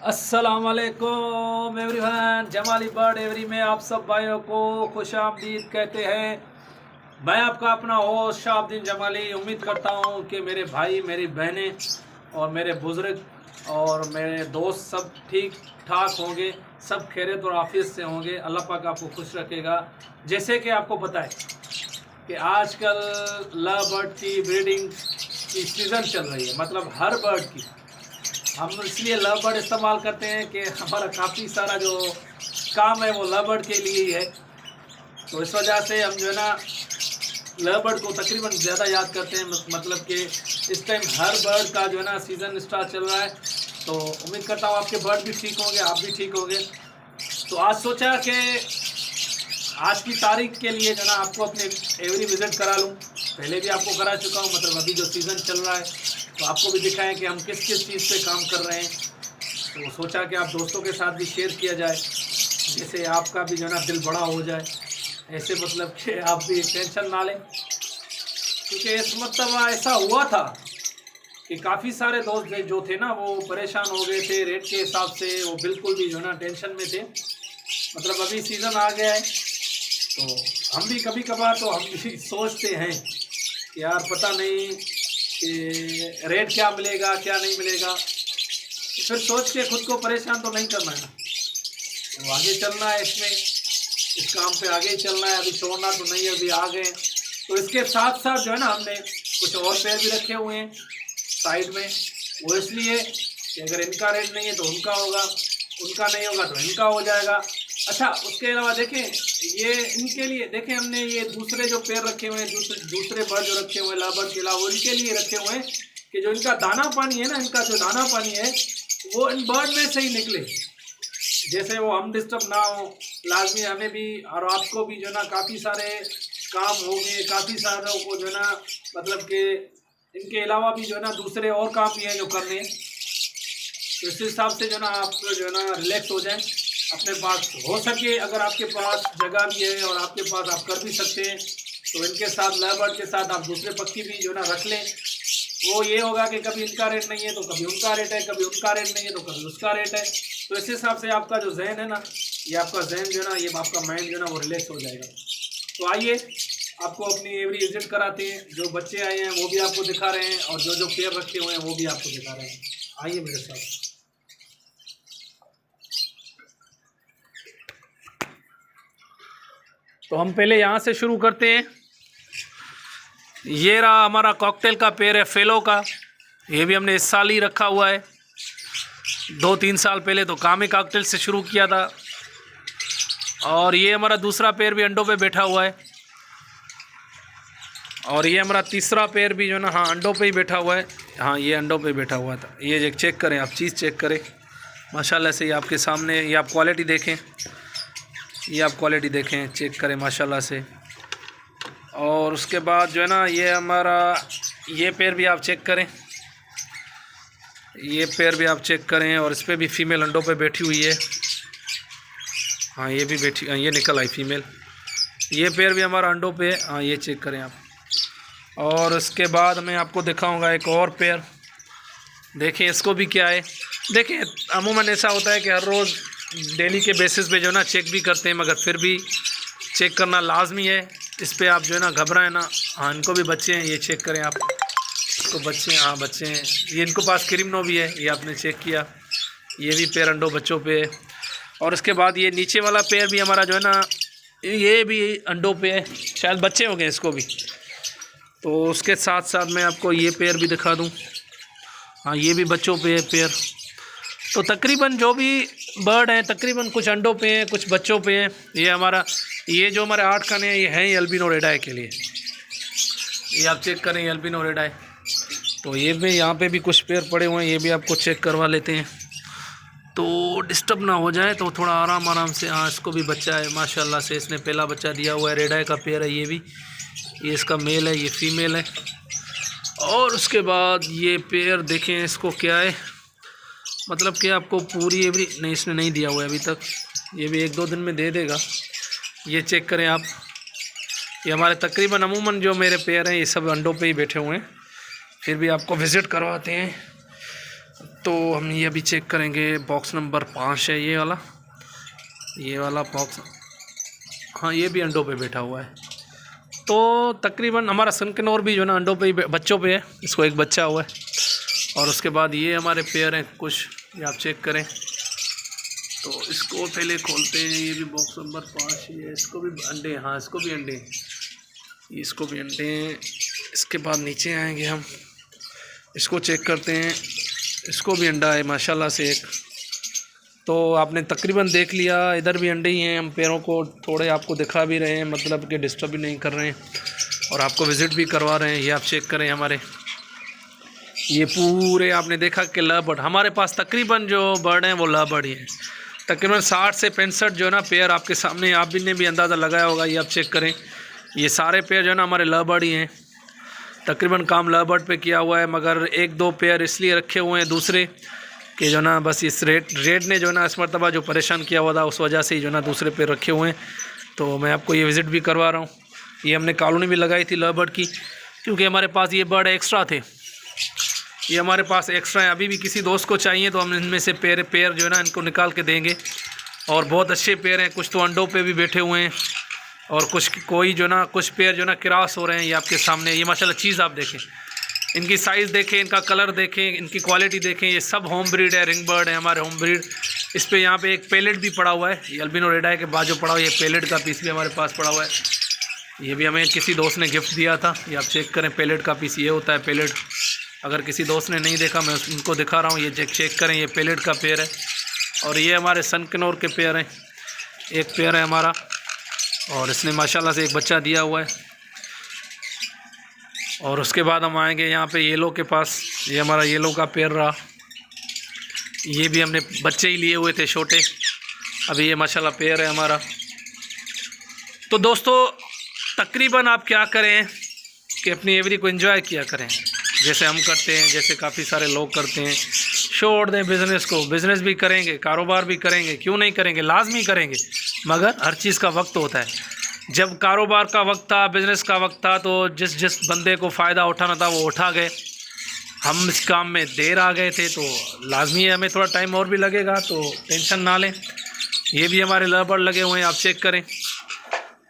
अस्सलाम वालेकुम everyone, Jamali bird every में आप सब भाइयों को खुश आमदीद कहते हैं। मैं आपका अपना होस्ट शाहबुद्दीन जमाली। उम्मीद करता हूँ कि मेरे भाई, मेरी बहनें और मेरे बुज़ुर्ग और मेरे दोस्त सब ठीक ठाक होंगे, सब खैरियत और आफियत से होंगे। अल्लाह पाक आपको खुश रखेगा। जैसे कि आपको पता है कि आजकल लव बर्ड की ब्रीडिंग की सीज़न चल रही है, मतलब हर बर्ड की। हम इसलिए लव बर्ड इस्तेमाल करते हैं कि हमारा काफ़ी सारा जो काम है वो लव बर्ड के लिए ही है। तो इस वजह से हम जो है ना लव बर्ड को तकरीबन ज़्यादा याद करते हैं। मतलब कि इस टाइम हर बर्ड का जो है ना सीज़न स्टार्ट चल रहा है। तो उम्मीद करता हूँ आपके बर्ड भी ठीक होंगे, आप भी ठीक होंगे। तो आज सोचा कि आज की तारीख के लिए जो ना आपको अपने एवरी विज़िट करा लूँ। पहले भी आपको करा चुका हूँ, मतलब अभी जो सीज़न चल रहा है तो आपको भी दिखाएं कि हम किस किस चीज़ पे काम कर रहे हैं। तो सोचा कि आप दोस्तों के साथ भी शेयर किया जाए, जैसे आपका भी जो है ना दिल बड़ा हो जाए। ऐसे मतलब कि आप भी टेंशन ना लें, क्योंकि इस मतलब ऐसा हुआ था कि काफ़ी सारे दोस्त जो थे ना वो परेशान हो गए थे रेट के हिसाब से। वो बिल्कुल भी जो है ना टेंशन में थे। मतलब अभी सीज़न आ गया है तो हम भी कभी कभार तो हम भी सोचते हैं कि यार पता नहीं कि रेट क्या मिलेगा क्या नहीं मिलेगा। तो फिर सोच के खुद को परेशान तो नहीं करना है ना, तो आगे चलना है इसमें, इस काम पे आगे ही चलना है। अभी छोड़ना तो नहीं है, अभी आ गए। तो इसके साथ साथ जो है ना हमने कुछ और पेड़ भी रखे हुए हैं साइड में। वो इसलिए कि अगर इनका रेट नहीं है तो उनका होगा, उनका नहीं होगा तो इनका हो जाएगा। अच्छा, उसके अलावा देखें ये इनके लिए देखें हमने ये दूसरे जो पेड़ रखे हुए हैं, दूसरे बर्ड जो रखे हुए हैं लाभ बर्ड के अलावा, उनके लिए रखे हुए हैं कि जो इनका दाना पानी है ना, इनका जो दाना पानी है वो इन बर्ड में से ही निकले, जैसे वो हम डिस्टर्ब ना हो। लाजमी हमें भी और आपको भी जो है ना काफ़ी सारे काम होंगे, काफ़ी सारों को जो है ना मतलब कि इनके अलावा भी जो है ना दूसरे और काम भी हैं जो करने हैं। तो इस हिसाब से जो है ना आप जो है ना रिलैक्स हो जाएं। अपने पास हो सके, अगर आपके पास जगह भी है और आपके पास आप कर भी सकते हैं तो इनके साथ लव बर्ड के साथ आप दूसरे पक्षी भी जो है ना रख लें। वो ये होगा कि कभी इनका रेट नहीं है तो कभी उनका रेट है, कभी उनका रेट नहीं है तो कभी उसका रेट है। तो इस हिसाब से आपका जो जहन है ना, ये आपका जहन जो है ना, ये आपका माइंड जो है ना वो रिलैक्स हो जाएगा। तो आइए आपको अपनी एवरी विजिट कराते हैं। जो बच्चे आए हैं वो भी आपको दिखा रहे हैं और जो जो पेयर रखे हुए हैं वो भी आपको दिखा रहे हैं। आइए मेरे साथ। तो हम पहले यहाँ से शुरू करते हैं। ये रहा हमारा कॉकटेल का पेड़ है फेलो का। ये भी हमने इस साल ही रखा हुआ है। 2-3 साल पहले तो कामे कॉकटेल से शुरू किया था। और ये हमारा दूसरा पेड़ भी अंडों पे बैठा हुआ है। और ये हमारा तीसरा पेड़ भी जो ना, हाँ अंडों पे ही बैठा हुआ है। हाँ ये अंडों पे बैठा हुआ था। ये चेक करें आप, चीज़ चेक करें माशाल्लाह से। ये आपके सामने, ये आप क्वालिटी देखें, ये आप क्वालिटी देखें, चेक करें माशाल्लाह से। और उसके बाद जो है ना ये हमारा ये पेड़ भी आप चेक करें, ये पेड़ भी आप चेक करें। और इस पर भी फीमेल अंडों पे बैठी हुई है। हाँ ये भी बैठी, ये निकल आई फीमेल। ये पेड़ भी हमारा अंडों पे है। हाँ ये चेक करें आप। और उसके बाद मैं आपको दिखाऊंगा एक और पेड़। देखें इसको भी क्या है। देखें अमूमन ऐसा होता है कि हर रोज़ डेली के बेसिस पे जो है ना चेक भी करते हैं, मगर फिर भी चेक करना लाजमी है। इस पे आप जो है ना घबराएं ना। हाँ इनको भी बच्चे हैं, ये चेक करें आप। तो बच्चे, हाँ बच्चे हैं। ये इनको पास क्रीमनो भी है, ये आपने चेक किया। ये भी पेड़ अंडों बच्चों पे है। और उसके बाद ये नीचे वाला पेड़ भी हमारा जो है ना ये भी अंडों पे है, शायद बच्चे हो गए इसको भी। तो उसके साथ साथ मैं आपको ये पेड़ भी दिखा दूँ। हाँ ये भी बच्चों पे है पेड़। तो तकरीबन जो भी बर्ड हैं तकरीबन कुछ अंडों पे हैं, कुछ बच्चों पे हैं। ये हमारा, ये जो हमारे 8 खाने हैं ये हैं एल्बिनो रेडाई के लिए। ये आप चेक करें एल्बिनो रेडाई। तो ये भी यहाँ पे भी कुछ पेड़ पड़े हुए हैं, ये भी आपको चेक करवा लेते हैं तो डिस्टर्ब ना हो जाए। तो थोड़ा आराम आराम से। हाँ इसको भी बच्चा है माशाल्लाह से, इसने पहला बच्चा दिया हुआ है। रेडाई का पेड़ है ये भी, ये इसका मेल है, ये फीमेल है। और उसके बाद ये पेड़ देखें इसको क्या है, मतलब कि आपको पूरी एवरी नहीं इसने नहीं दिया हुआ है अभी तक, ये भी 1-2 दिन में दे देगा। ये चेक करें आप। ये हमारे तकरीबन अमूमन जो मेरे पेयर हैं ये सब अंडों पे ही बैठे हुए हैं। फिर भी आपको विज़िट करवाते हैं। तो हम ये अभी चेक करेंगे। बॉक्स नंबर 5 है ये वाला बॉक्स। हाँ, ये भी अंडों पे बैठा हुआ है। तो तकरीबन हमारा सनकनौर भी जो है ना अंडों पे ही, बच्चों पे है। इसको एक बच्चा हुआ है। और उसके बाद ये हमारे पेयर हैं कुछ, ये आप चेक करें। तो इसको पहले खोलते हैं। ये भी बॉक्स नंबर 5 है। इसको भी अंडे, हाँ इसको भी अंडे, इसको भी अंडे हैं। इसके बाद नीचे आएंगे हम, इसको चेक करते हैं। इसको भी अंडा है माशाल्लाह से एक। तो आपने तकरीबन देख लिया, इधर भी अंडे ही हैं। हम पैरों को थोड़े आपको दिखा भी रहे हैं, मतलब कि डिस्टर्ब भी नहीं कर रहे हैं और आपको विज़िट भी करवा रहे हैं। ये आप चेक करें। हमारे ये पूरे आपने देखा कि लव बर्ड, हमारे पास तकरीबन जो बर्ड हैं वो लव बर्ड ही हैं। तकरीबन 60 से 65 जो है ना पेयर आपके सामने, आप भी ने भी अंदाज़ा लगाया होगा। ये आप चेक करें, ये सारे पेयर जो है ना हमारे लव बर्ड ही हैं। तकरीबन काम लव बर्ड पे किया हुआ है, मगर 1-2 पेयर इसलिए रखे हुए हैं दूसरे कि जो ना बस इस रेट ने जो ना इस मरतबा जो परेशान किया हुआ था, उस वजह से ही जो ना दूसरे पेयर रखे हुए हैं। तो मैं आपको ये विज़िट भी करवा रहा हूँ। ये हमने कॉलोनी भी लगाई थी लव बर्ड की, क्योंकि हमारे पास ये बर्ड एक्स्ट्रा थे। ये हमारे पास एक्स्ट्रा है। अभी भी किसी दोस्त को चाहिए तो हम इनमें से पेयर जो है ना इनको निकाल के देंगे। और बहुत अच्छे पेयर हैं। कुछ तो अंडों पे भी बैठे हुए हैं और कोई जो ना कुछ पेयर जो ना क्रॉस हो रहे हैं। ये आपके सामने, ये माशाल्लाह चीज़ आप देखें, इनकी साइज़ देखें, इनका कलर देखें, इनकी क्वालिटी देखें। ये सब होम ब्रीड है, रिंग बर्ड है हमारे होम ब्रीड। इस पे यहाँ पे एक पेलेट भी पड़ा हुआ है। ये अल्बिनो रेड-आई के बाद जो पड़ा हुआ है, ये पेलेट का पीस भी हमारे पास पड़ा हुआ है। ये भी हमें किसी दोस्त ने गिफ्ट दिया था। ये आप चेक करें, पेलेट का पीस ये होता है पेलेट। अगर किसी दोस्त ने नहीं देखा, मैं उनको दिखा रहा हूँ। ये चेक करें, ये पेलेट का पेयर है। और ये हमारे सनकनौर के पेयर हैं। एक पेयर है हमारा और इसने माशाल्लाह से एक बच्चा दिया हुआ है। और उसके बाद हम आएंगे यहाँ पे येलो के पास। ये हमारा येलो का पेयर रहा। ये भी हमने बच्चे ही लिए हुए थे छोटे। अभी ये माशाल्लाह पेयर है हमारा। तो दोस्तों तकरीबन आप क्या करें कि अपनी एवरी को एंजॉय किया करें, जैसे हम करते हैं, जैसे काफ़ी सारे लोग करते हैं। छोड़ दें बिज़नेस को। बिज़नेस भी करेंगे, कारोबार भी करेंगे, क्यों नहीं करेंगे, लाजमी करेंगे, मगर हर चीज़ का वक्त होता है। जब कारोबार का वक्त था, बिज़नेस का वक्त था, तो जिस बंदे को फ़ायदा उठाना था वो उठा गए। हम इस काम में देर आ गए थे, तो लाजमी है हमें थोड़ा टाइम और भी लगेगा, तो टेंशन ना लें। ये भी हमारे लव बर्ड लगे हुए हैं, आप चेक करें।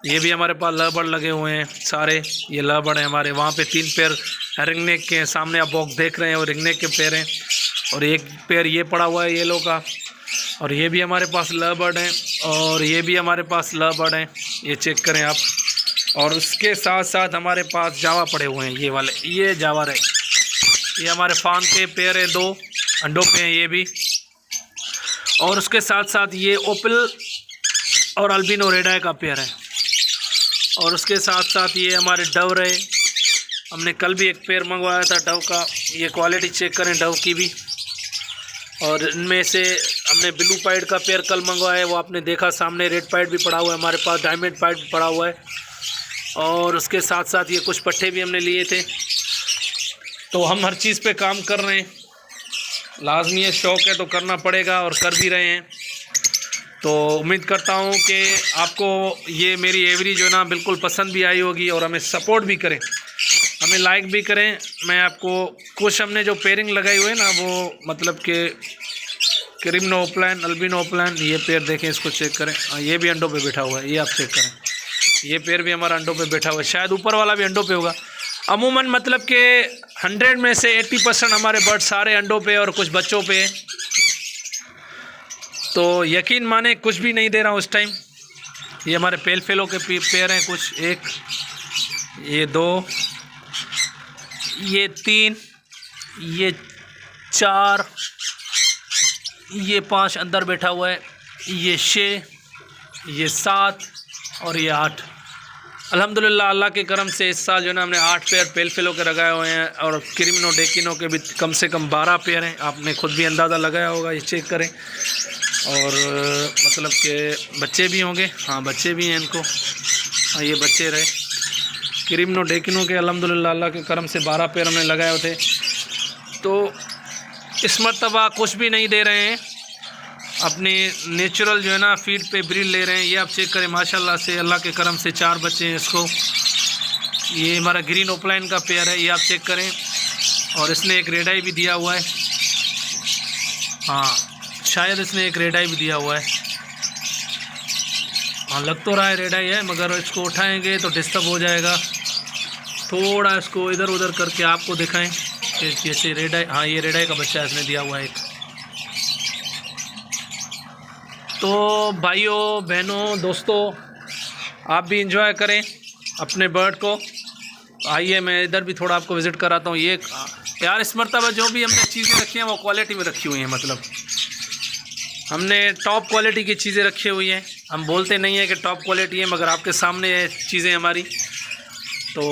ये भी हमारे पास लव बर्ड लगे हुए हैं सारे। ये लव बर्ड हैं हमारे। वहाँ पे 3 पेयर रिंगनेक के हैं। सामने आप बॉक्स देख रहे हैं, वो रिंगनेक के पेयर हैं। और एक पेयर ये पड़ा हुआ है येलो का। और ये भी हमारे पास लव बर्ड हैं। और ये भी हमारे पास लव बर्ड हैं, ये चेक करें आप। और उसके साथ साथ हमारे पास जावा पड़े हुए हैं, ये वाले, ये जावा रहे। ये हमारे फान के पेयर हैं, 2 अंडों पे हैं ये भी। और उसके साथ साथ ये ओपल और अल्बिनो रेड-आई का पेयर है। और उसके साथ साथ ये हमारे डव रहे। हमने कल भी एक पेयर मंगवाया था डव का। ये क्वालिटी चेक करें डव की भी। और इनमें से हमने ब्लू पाइड का पेयर कल मंगवाया है, वो आपने देखा सामने। रेड पाइड भी पड़ा हुआ है हमारे पास, डायमंड पाइड भी पड़ा हुआ है। और उसके साथ साथ ये कुछ पट्टे भी हमने लिए थे। तो हम हर चीज़ पे काम कर रहे हैं। लाजमी है, शौक़ है तो करना पड़ेगा, और कर भी रहे हैं। तो उम्मीद करता हूँ कि आपको ये मेरी एवरी जो ना बिल्कुल पसंद भी आई होगी, और हमें सपोर्ट भी करें, हमें लाइक भी करें। मैं आपको कुछ हमने जो पेयरिंग लगाई हुई है ना, वो मतलब कि क्रिम्नो ओपलाइन, अल्बिनो ओपलाइन, ये पेयर देखें, इसको चेक करें। ये भी अंडों पे बैठा हुआ है, ये आप चेक करें। ये पेयर भी हमारा अंडों पे बैठा हुआ है। शायद ऊपर वाला भी अंडों पे होगा। अमूमन मतलब कि 100 में से 80% हमारे बर्ड सारे अंडों पे और कुछ बच्चों पे हैं। तो यकीन माने कुछ भी नहीं दे रहा हूँ इस टाइम। ये हमारे पेल फेलो के पेयर हैं कुछ, 1, ये 2, ये 3, ये 4, ये 5 अंदर बैठा हुआ है, ये 6, ये 7 और ये 8। अल्हम्दुलिल्लाह अल्लाह के करम से इस साल जो है ना हमने 8 पेयर पेल फेलो के लगाए हुए हैं। और क्रिमिनो डेकिनो के भी कम से कम 12 पेयर हैं। आपने खुद भी अंदाज़ा लगाया होगा, ये चेक करें। और मतलब कि बच्चे भी होंगे, हाँ बच्चे भी हैं इनको। हाँ ये बच्चे रहे क्रिमिनो डेकिनो के। अल्हम्दुलिल्लाह अल्लाह के करम से 12 पेयर हमने लगाए हुए थे। तो इस मरतबा कुछ भी नहीं दे रहे हैं, अपनी नेचुरल जो है ना फीड पे ब्रीड ले रहे हैं। ये आप चेक करें, माशाल्लाह से अल्लाह के करम से 4 बच्चे हैं इसको। ये हमारा ग्रीन ओपलाइन का पेयर है, ये आप चेक करें। और इसने एक रेड-आई भी दिया हुआ है, हाँ, शायद इसने एक रेड आई भी दिया हुआ है। हाँ, लग तो रहा है रेड आई है, मगर इसको उठाएंगे तो डिस्टर्ब हो जाएगा। थोड़ा इसको इधर उधर करके आपको दिखाएं कि जैसे रेड आई। हाँ, ये रेड आई का बच्चा इसने दिया हुआ है एक। तो भाइयों बहनों दोस्तों, आप भी इंजॉय करें अपने बर्ड को। आइए मैं इधर भी थोड़ा आपको विज़िट कराता हूँ। ये यार इस मरतबा जो भी हमने चीज़ें रखी हैं वो क्वालिटी में रखी हुई हैं, मतलब हमने टॉप क्वालिटी की चीज़ें रखी हुई हैं। हम बोलते नहीं हैं कि टॉप क्वालिटी है, मगर आपके सामने है चीज़ें हमारी। तो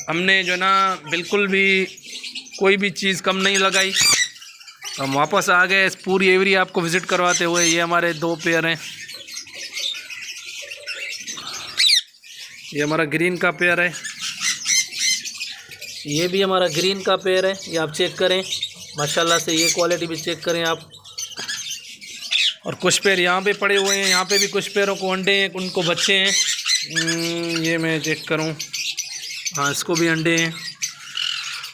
हमने जो ना बिल्कुल भी कोई भी चीज़ कम नहीं लगाई। हम वापस आ गए इस पूरी एवरी आपको विज़िट करवाते हुए। ये हमारे 2 पेयर हैं। ये हमारा ग्रीन का पेयर है, ये भी हमारा ग्रीन का पेयर है। ये आप चेक करें माशाल्लाह से, ये क्वालिटी भी चेक करें आप। और कुछ पेयर यहाँ पे पड़े हुए हैं, यहाँ पे भी कुछ पेयरों को अंडे हैं, उनको बच्चे हैं। ये मैं चेक करूँ, हाँ इसको भी अंडे हैं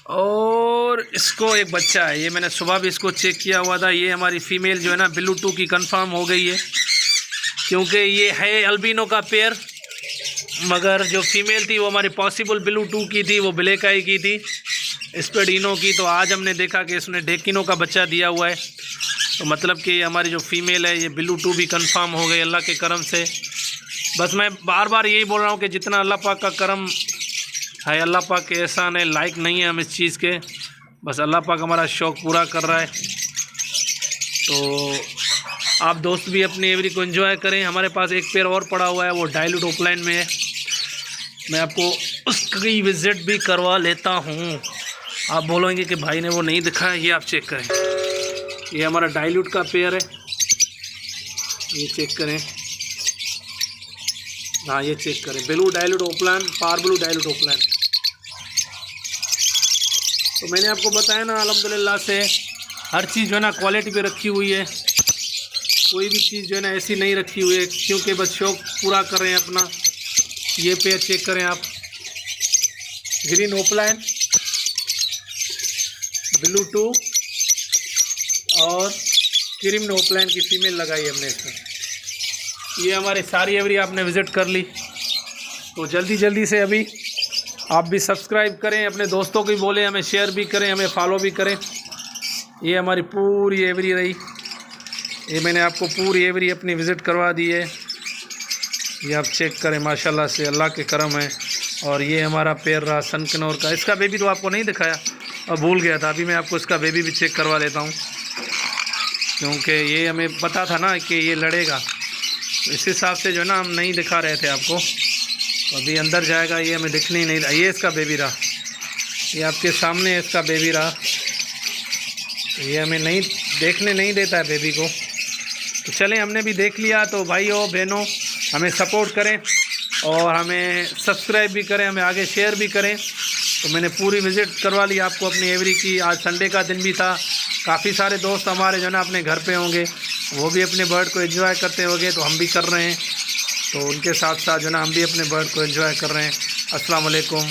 और इसको एक बच्चा है। ये मैंने सुबह भी इसको चेक किया हुआ था। ये हमारी फ़ीमेल जो है ना ब्लू 2 की कंफर्म हो गई है, क्योंकि ये है अल्बिनो का पेयर, मगर जो फीमेल थी वो हमारी पॉसिबल ब्लू 2 की थी, वो ब्लैक आई की थी, स्पेडिनो की। तो आज हमने देखा कि इसने डेकिनो का बच्चा दिया हुआ है। तो मतलब कि हमारी जो फीमेल है ये ब्लू 2 भी कंफर्म हो गई अल्लाह के करम से। बस मैं बार बार यही बोल रहा हूँ कि जितना अल्लाह पाक का करम है, अल्लाह पाक के एहसान है, लायक नहीं है हम इस चीज़ के, बस अल्लाह पाक हमारा शौक़ पूरा कर रहा है। तो आप दोस्त भी अपनी एवरी को एंजॉय करें। हमारे पास एक पेयर और पड़ा हुआ है, वो डाइल्यूट ऑफलाइन में है, मैं आपको उसकी विज़िट भी करवा लेता हूँ। आप बोलेंगे कि भाई ने वो नहीं दिखाया, ये आप चेक करें। ये हमारा डाइल्यूट का पेयर है, ये चेक करें। हाँ ये चेक करें, ब्लू डाइल्यूट ऑफलाइन, पार ब्लू डाइल्यूट ऑफलाइन। तो मैंने आपको बताया ना अल्हम्दुलिल्लाह से हर चीज़ जो है ना क्वालिटी पे रखी हुई है। कोई भी चीज़ जो है ना ऐसी नहीं रखी हुई है, क्योंकि बस शौक़ पूरा कर रहे हैं अपना। ये पेयर चेक करें आप, ग्रीन ओपलाइन, ब्लू 2 और क्रीम ओपलाइन की फीमेल लगाई हमने इसमें। ये हमारी सारी एवरी आपने विज़िट कर ली। तो जल्दी जल्दी से अभी आप भी सब्सक्राइब करें, अपने दोस्तों को भी बोलें, हमें शेयर भी करें, हमें फॉलो भी करें। ये हमारी पूरी एवरी रही, ये मैंने आपको पूरी एवरी अपनी विज़िट करवा दी है। ये आप चेक करें माशाल्लाह से, अल्लाह के करम है। और ये हमारा पेयर रहा सनकनौर का। इसका बेबी तो आपको नहीं दिखाया और भूल गया था, अभी मैं आपको इसका बेबी भी चेक करवा लेता हूँ, क्योंकि ये हमें पता था ना कि ये लड़ेगा, इस हिसाब से जो है ना हम नहीं दिखा रहे थे आपको। तो अभी अंदर जाएगा, ये हमें दिखने ही नहीं रहा। ये इसका बेबी रहा, ये आपके सामने इसका बेबी रहा। ये हमें नहीं देखने नहीं देता है बेबी को। तो चलें, हमने भी देख लिया। तो भाइयों बहनों, हमें सपोर्ट करें और हमें सब्सक्राइब भी करें, हमें आगे शेयर भी करें। तो मैंने पूरी विज़िट करवा ली आपको अपनी एवरी की। आज संडे का दिन भी था, काफ़ी सारे दोस्त हमारे जो ना अपने घर पे होंगे, वो भी अपने बर्ड को एंजॉय करते होंगे, तो हम भी कर रहे हैं। तो उनके साथ साथ जो ना हम भी अपने बर्ड को एंजॉय कर रहे हैं। अस्सलाम वालेकुम।